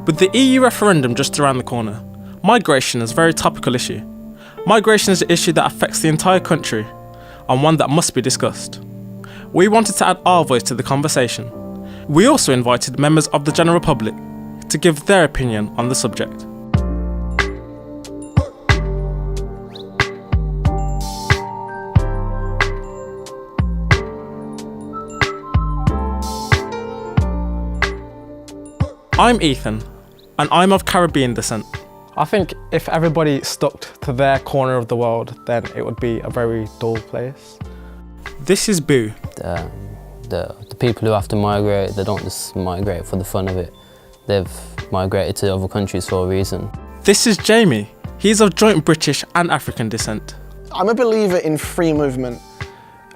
With the EU referendum just around the corner, migration is a very topical issue. Migration is an issue that affects the entire country and one that must be discussed. We wanted to add our voice to the conversation. We also invited members of the general public to give their opinion on the subject. I'm Ethan, and I'm of Caribbean descent. I think if everybody stuck to their corner of the world, then it would be a very dull place. This is Boo. The people who have to migrate, they don't just migrate for the fun of it. They've migrated to other countries for a reason. This is Jamie. He's of joint British and African descent. I'm a believer in free movement.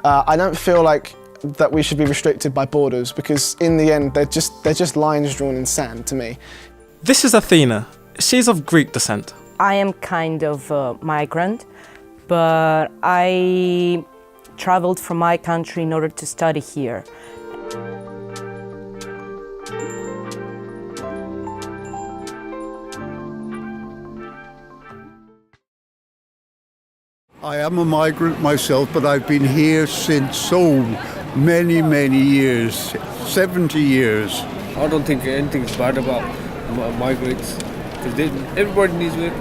I don't feel like that we should be restricted by borders because in the end they're just lines drawn in sand to me. This is Athena. She's of Greek descent. I am kind of a migrant, but I traveled from my country in order to study here. I am a migrant myself, but I've been here since so many years, 70 years. I don't think anything's bad about migrants, because everybody needs work.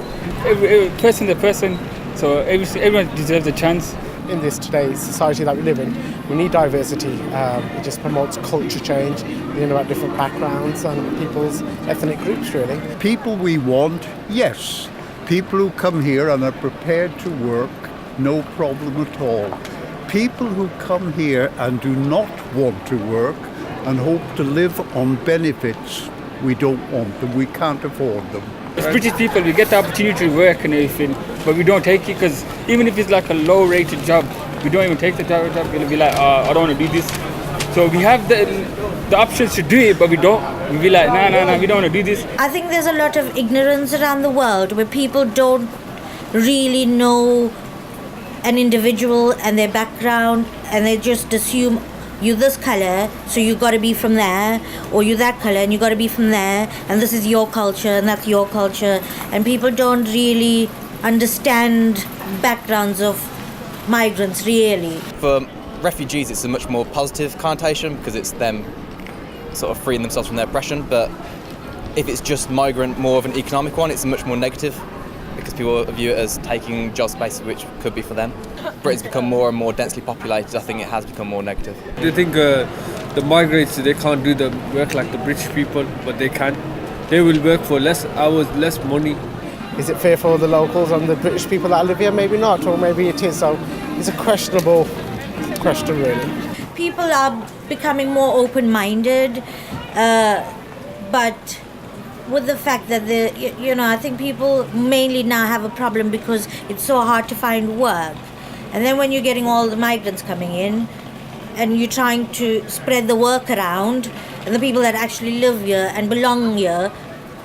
Every person's a person, so everyone deserves a chance. In this today's society that we live in, we need diversity. It just promotes culture change, learning about different backgrounds and people's ethnic groups, really. People we want, yes. People who come here and are prepared to work, no problem at all. People who come here and do not want to work and hope to live on benefits, we don't want them, we can't afford them. As British people, we get the opportunity to work and everything, but we don't take it because even if it's like a low-rated job, we don't even take the job. We'll be like, I don't want to do this. So we have the options to do it, but we don't. We'll be like, no, we don't want to do this. I think there's a lot of ignorance around the world where people don't really know an individual and their background, and they just assume you this color, so you got to be from there, or you that color and you got to be from there, and this is your culture and that's your culture, and people don't really understand backgrounds of migrants really. For refugees it's a much more positive connotation because it's them sort of freeing themselves from their oppression, but if it's just migrant, more of an economic one, it's much more negative because people view it as taking job spaces which could be for them. Britain's become more and more densely populated. I think it has become more negative. They think the migrants, they can't do the work like the British people, but they can. They will work for less hours, less money. Is it fair for the locals and the British people that live here? Maybe not, or maybe it is. So it's a questionable question, really. People are becoming more open-minded, but with the fact that I think people mainly now have a problem because it's so hard to find work. And then when you're getting all the migrants coming in and you're trying to spread the work around, and the people that actually live here and belong here,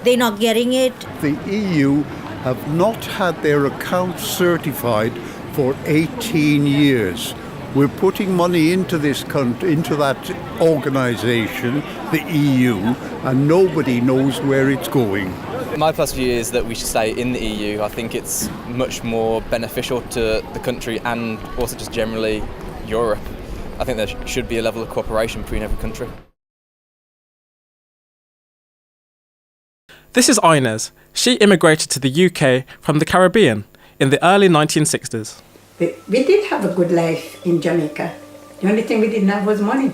they're not getting it. The EU have not had their accounts certified for 18 years. We're putting money into this country, into that organisation, the EU, and nobody knows where it's going. My personal view is that we should stay in the EU. I think it's much more beneficial to the country and also just generally Europe. I think there should be a level of cooperation between every country. This is Inez. She immigrated to the UK from the Caribbean in the early 1960s. We did have a good life in Jamaica. The only thing we didn't have was money.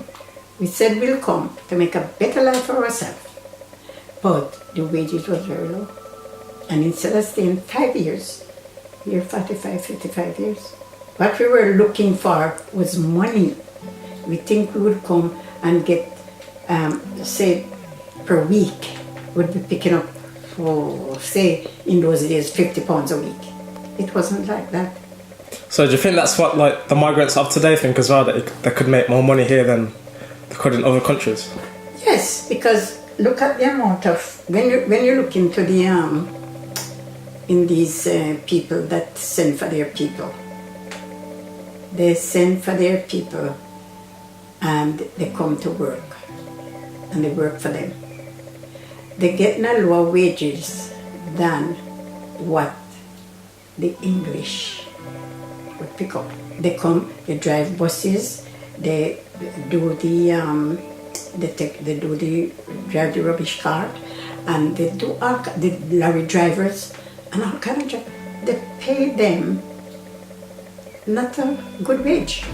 We said we'll come to make a better life for ourselves. But the wages was very low. And instead of staying 5 years, we were 45, 55 years. What we were looking for was money. We think we would come and get, say, per week, would be picking up, say, in those days, £50 a week. It wasn't like that. So do you think that's what the migrants of today think as well, that they could make more money here than they could in other countries? Yes, because look at the amount of, when you look into the, in these people that send for their people, they send for their people and they come to work and they work for them. They're getting a lower wages than what the English would pick up. They come, they drive buses, they do the drive the rubbish cart, and they do all the lorry drivers and all kind of job. They pay them not a good wage.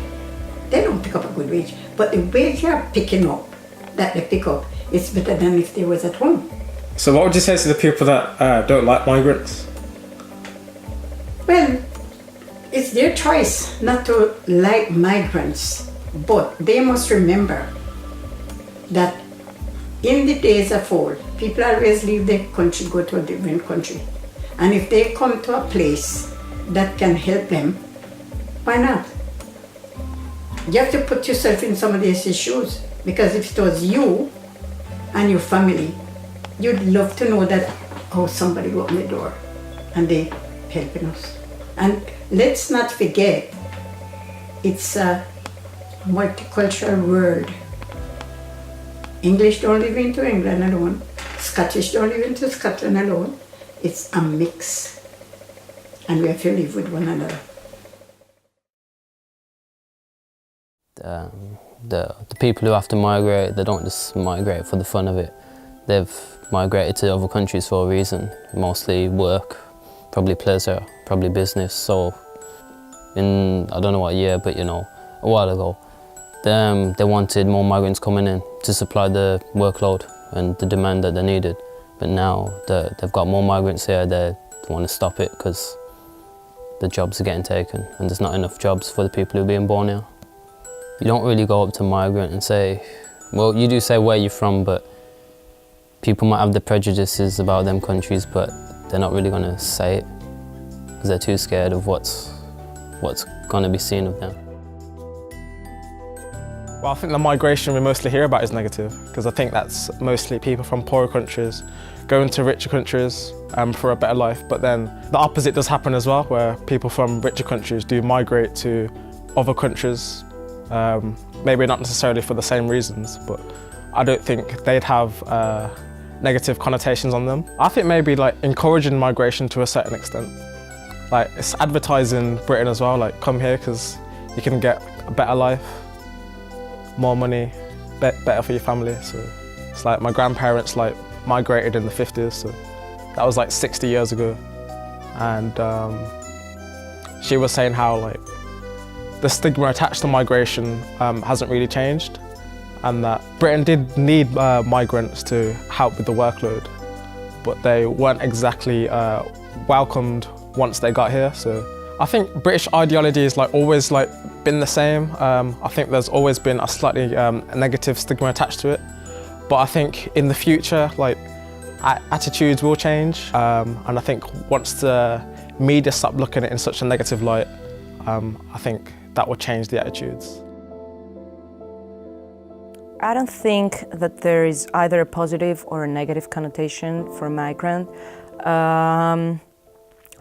They don't pick up a good wage, but the wage they're picking up, that they pick up, is better than if they was at home. So what would you say to the people that don't like migrants? Well, it's their choice not to like migrants, but they must remember that in the days of old, people always leave their country, go to a different country. And if they come to a place that can help them, why not? You have to put yourself in somebody else's shoes, because if it was you and your family, you'd love to know that, oh, somebody opened the door and they helping us. And let's not forget, it's a multicultural world. English don't live into England alone. Scottish don't live into Scotland alone. It's a mix. And we have to live with one another. The people who have to migrate, they don't just migrate for the fun of it. They've migrated to other countries for a reason, mostly work, probably pleasure, probably business. So in, I don't know what year, but you know, a while ago, they wanted more migrants coming in to supply the workload and the demand that they needed. But now they've got more migrants here, they want to stop it because the jobs are getting taken and there's not enough jobs for the people who are being born here. You don't really go up to a migrant and say, well, you do say where you're from, but people might have the prejudices about them countries, but they're not really going to say it because they're too scared of what's going to be seen of them. Well, I think the migration we mostly hear about is negative, because I think that's mostly people from poorer countries going to richer countries for a better life. But then the opposite does happen as well, where people from richer countries do migrate to other countries, maybe not necessarily for the same reasons, but I don't think they'd have negative connotations on them. I think maybe like encouraging migration to a certain extent. Like it's advertising Britain as well, like come here because you can get a better life, more money, better for your family. So it's like my grandparents like migrated in the 50s, so that was like 60 years ago. And she was saying how like the stigma attached to migration hasn't really changed, and that Britain did need migrants to help with the workload, but they weren't exactly welcomed once they got here. So I think British ideology has like always like been the same. I think there's always been a slightly negative stigma attached to it, but I think in the future like attitudes will change, and I think once the media stop looking at it in such a negative light, I think that will change the attitudes. I don't think that there is either a positive or a negative connotation for a migrant.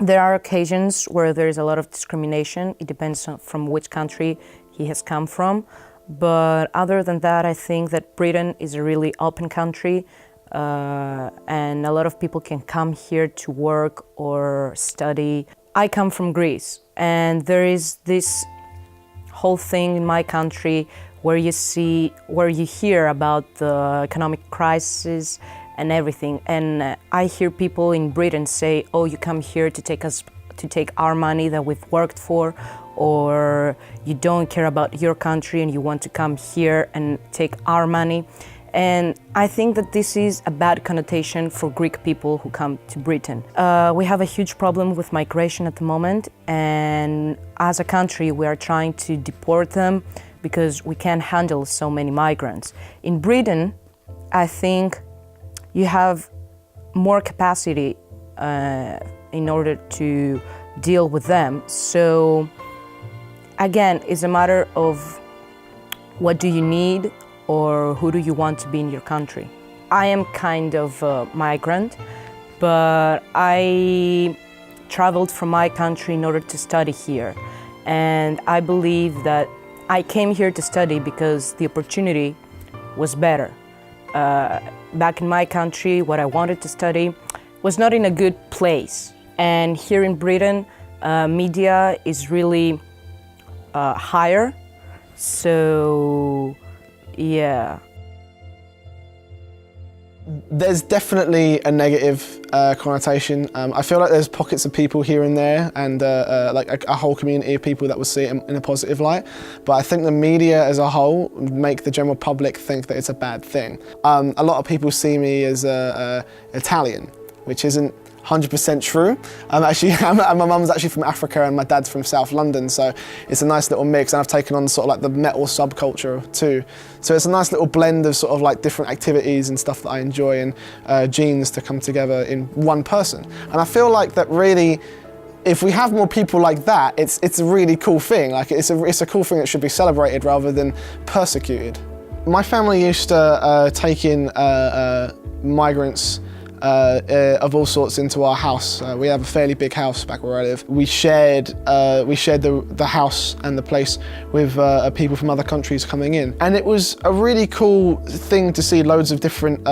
There are occasions where there is a lot of discrimination. It depends on from which country he has come from. But other than that, I think that Britain is a really open country, and a lot of people can come here to work or study. I come from Greece, and there is this whole thing in my country where you hear about the economic crisis and everything. And I hear people in Britain say, oh, you come here to take our money that we've worked for, or you don't care about your country and you want to come here and take our money. And I think that this is a bad connotation for Greek people who come to Britain. We have a huge problem with migration at the moment, and as a country we are trying to deport them because we can't handle so many migrants. In Britain, I think you have more capacity in order to deal with them. So again, it's a matter of what do you need or who do you want to be in your country. I am kind of a migrant, but I traveled from my country in order to study here. And I believe that I came here to study because the opportunity was better. back in my country, what I wanted to study, was not in a good place. And here in Britain, media is really higher. So, yeah. There's definitely a negative connotation. I feel like there's pockets of people here and there, and like a whole community of people that will see it in a positive light. But I think the media as a whole make the general public think that it's a bad thing. A lot of people see me as Italian, which isn't 100% true. My mum's actually from Africa and my dad's from South London, so it's a nice little mix, and I've taken on sort of like the metal subculture too. So it's a nice little blend of sort of like different activities and stuff that I enjoy, and genes to come together in one person. And I feel like that really, if we have more people like that, it's a really cool thing. Like it's a cool thing that should be celebrated rather than persecuted. My family used to take in migrants of all sorts into our house. We have a fairly big house back where I live. We shared the house and the place with people from other countries coming in, and it was a really cool thing to see loads of different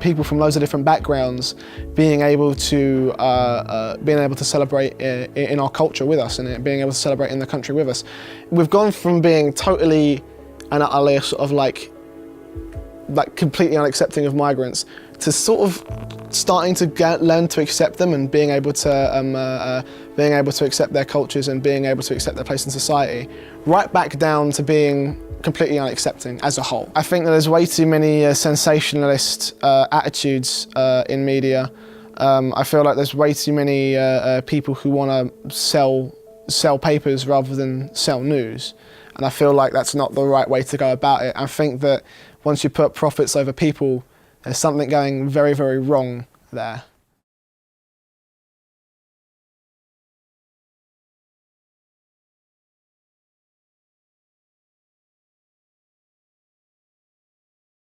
people from loads of different backgrounds being able to celebrate in our culture with us, and being able to celebrate in the country with us. We've gone from being totally and utterly sort of like completely unaccepting of migrants to sort of starting to learn to accept them, and being able to accept their cultures and being able to accept their place in society, right back down to being completely unaccepting as a whole. I think that there's way too many sensationalist attitudes in media. I feel like there's way too many people who want to sell papers rather than sell news, and I feel like that's not the right way to go about it. I think that once you put profits over people, there's something going very, very wrong there.